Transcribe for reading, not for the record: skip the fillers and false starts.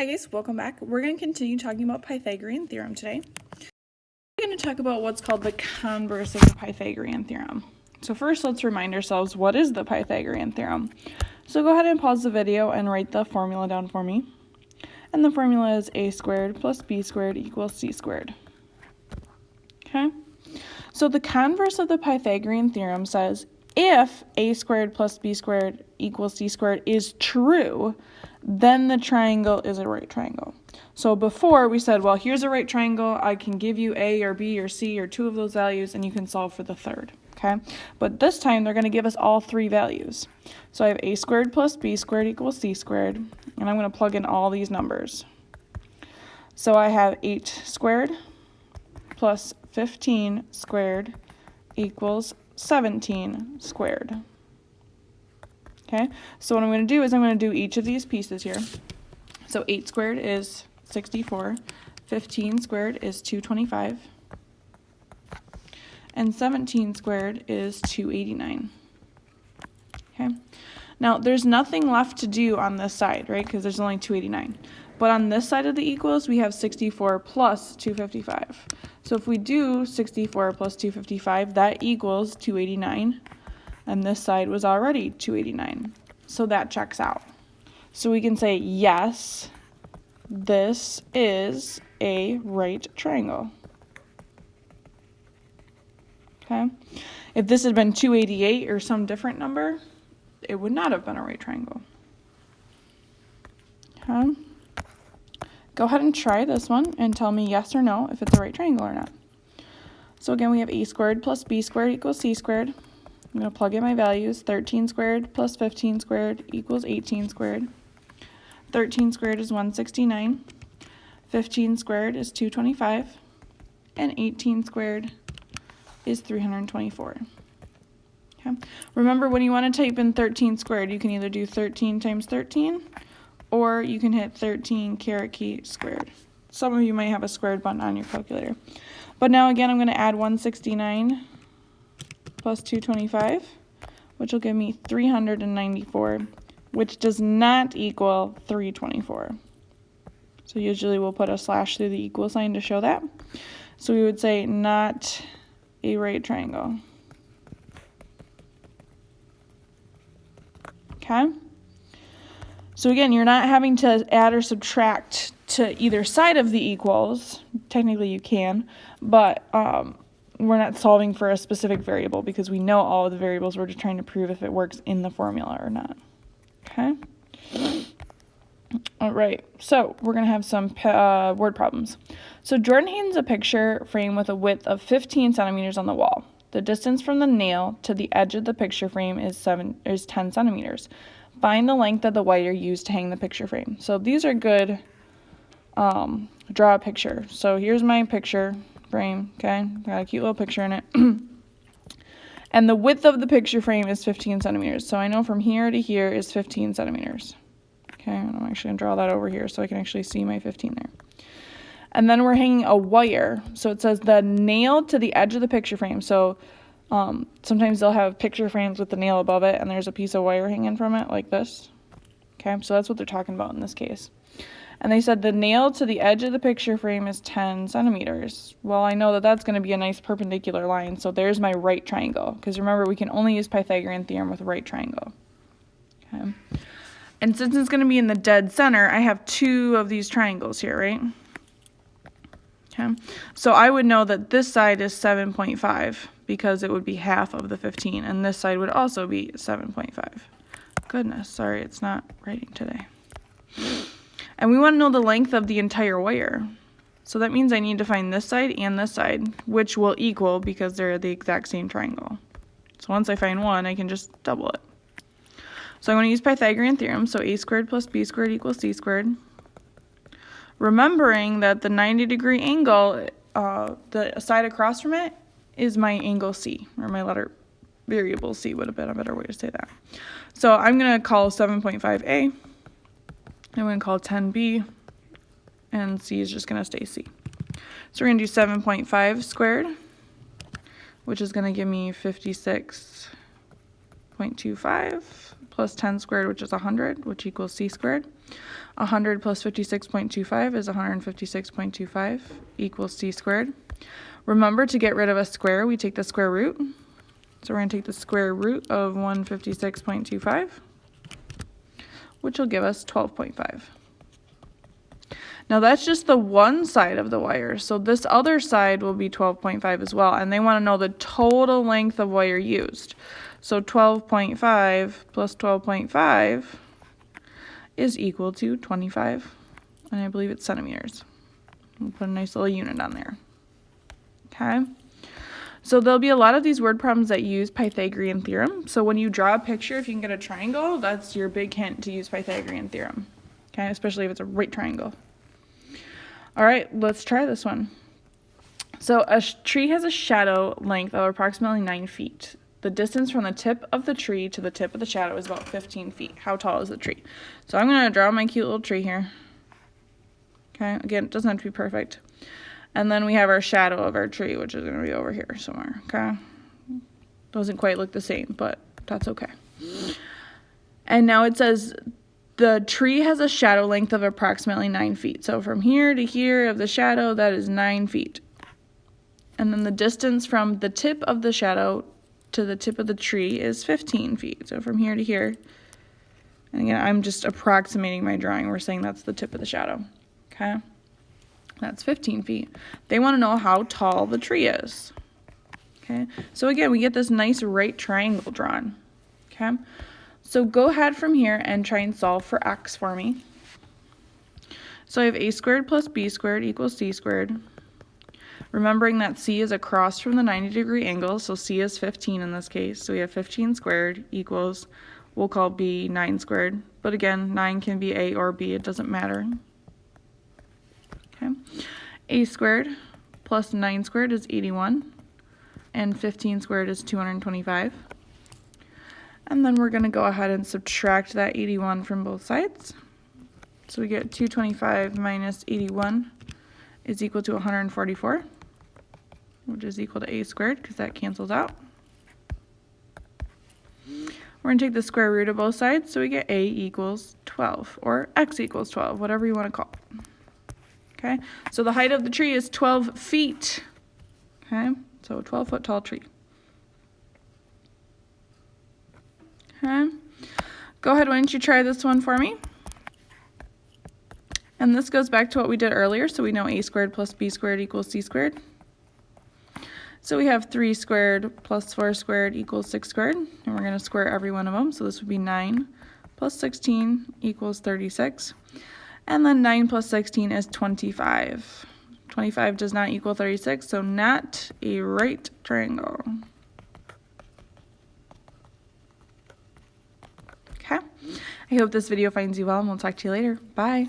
Hi guys, welcome back. We're going to continue talking about Pythagorean theorem today. We're going to talk about what's called the converse of the Pythagorean theorem. So first, let's remind ourselves, what is the Pythagorean theorem? So go ahead and pause the video and write the formula down for me. And the formula is a squared plus b squared equals c squared. Okay? So the converse of the Pythagorean theorem says, if a squared plus b squared equals c squared is true, then the triangle is a right triangle. So before we said, well, here's a right triangle. I can give you a or b or c or two of those values, and you can solve for the third. Okay? But this time they're going to give us all three values. So I have a squared plus b squared equals c squared, and I'm going to plug in all these numbers. So I have 8 squared plus 15 squared equals 17 squared. Okay, so what I'm going to do is I'm going to do each of these pieces here. So 8 squared is 64, 15 squared is 225, and 17 squared is 289. Okay, now there's nothing left to do on this side, right, because there's only 289. But on this side of the equals, we have 64 plus 255. So if we do 64 plus 255, that equals 289. And this side was already 289. So that checks out. So we can say, yes, this is a right triangle. Okay? If this had been 288 or some different number, it would not have been a right triangle. Okay? Go ahead and try this one and tell me yes or no if it's a right triangle or not. So again, we have a squared plus b squared equals c squared. I'm going to plug in my values. 13 squared plus 15 squared equals 18 squared. 13 squared is 169. 15 squared is 225. And 18 squared is 324. Okay. Remember, when you want to type in 13 squared, you can either do 13 times 13, or you can hit 13 caret key squared. Some of you might have a squared button on your calculator. But now again, I'm going to add 169 plus 225, which will give me 394, which does not equal 324. So usually we'll put a slash through the equal sign to show that. So we would say not a right triangle. Okay? So again, you're not having to add or subtract to either side of the equals. Technically you can, but we're not solving for a specific variable because we know all of the variables. We're just trying to prove if it works in the formula or not. Okay? All right, so we're going to have some word problems. So Jordan hangs a picture frame with a width of 15 centimeters on the wall. The distance from the nail to the edge of the picture frame is 10 centimeters. Find the length of the wire used to hang the picture frame. So these are good. Draw a picture. So here's my picture frame, okay? Got a cute little picture in it. And the width of the picture frame is 15 centimeters. So I know from here to here is 15 centimeters. Okay, and I'm actually going to draw that over here so I can actually see my 15 there. And then we're hanging a wire. So it says the nail to the edge of the picture frame. So sometimes they'll have picture frames with the nail above it and there's a piece of wire hanging from it like this. Okay, so that's what they're talking about in this case. And they said the nail to the edge of the picture frame is 10 centimeters. Well, I know that that's going to be a nice perpendicular line, so there's my right triangle. Because remember, we can only use Pythagorean theorem with right triangle. Okay. And since it's going to be in the dead center, I have two of these triangles here, right? Okay. So I would know that this side is 7.5 because it would be half of the 15, and this side would also be 7.5. Goodness, sorry, it's not writing today. And we want to know the length of the entire wire. So that means I need to find this side and this side, which will equal because they're the exact same triangle. So once I find one, I can just double it. So I'm going to use Pythagorean theorem. So a squared plus b squared equals c squared. Remembering that the 90-degree angle, the side across from it, is my angle c, or my letter variable c would have been a better way to say that. So I'm going to call 7.5a. I'm going to call 10b, and c is just going to stay c. So we're going to do 7.5 squared, which is going to give me 56.25 plus 10 squared, which is 100, which equals c squared. 100 plus 56.25 is 156.25 equals c squared. Remember, to get rid of a square, we take the square root. So we're going to take the square root of 156.25, which will give us 12.5. Now that's just the one side of the wire, so this other side will be 12.5 as well, and they want to know the total length of wire used. So 12.5 plus 12.5 is equal to 25, and I believe it's centimeters. We'll put a nice little unit on there. Okay, so there'll be a lot of these word problems that use Pythagorean theorem. So when you draw a picture, if you can get a triangle, that's your big hint to use Pythagorean theorem. Okay, especially if it's a right triangle. All right, let's try this one. So a tree has a shadow length of approximately 9 feet. The distance from the tip of the tree to the tip of the shadow is about 15 feet. How tall is the tree? So I'm going to draw my cute little tree here. Okay, again, it doesn't have to be perfect. And then we have our shadow of our tree, which is going to be over here somewhere. Okay, doesn't quite look the same, but that's okay. And now it says the tree has a shadow length of approximately 9 feet. So from here to here of the shadow, that is 9 feet. And then the distance from the tip of the shadow to the tip of the tree is 15 feet. So from here to here, and again, I'm just approximating my drawing. We're saying that's the tip of the shadow. Okay, that's 15 feet. They want to know how tall the tree is. Okay, so again, we get this nice right triangle drawn. Okay. So go ahead from here and try and solve for x for me. So I have a squared plus b squared equals c squared. Remembering that c is across from the 90-degree angle, so c is 15 in this case. So we have 15 squared equals, we'll call b 9 squared. But again, 9 can be a or b, it doesn't matter. Okay. A squared plus 9 squared is 81, and 15 squared is 225. And then we're going to go ahead and subtract that 81 from both sides. So we get 225 minus 81 is equal to 144, which is equal to a squared because that cancels out. We're going to take the square root of both sides, so we get a equals 12, or x equals 12, whatever you want to call it. Okay, so the height of the tree is 12 feet. Okay, so a 12-foot tall tree. Okay, go ahead, why don't you try this one for me? And this goes back to what we did earlier, so we know a squared plus b squared equals c squared. So we have 3 squared plus 4 squared equals 6 squared, and we're going to square every one of them, so this would be 9 plus 16 equals 36, and then 9 plus 16 is 25. 25 does not equal 36, so not a right triangle. Okay, I hope this video finds you well, and we'll talk to you later. Bye.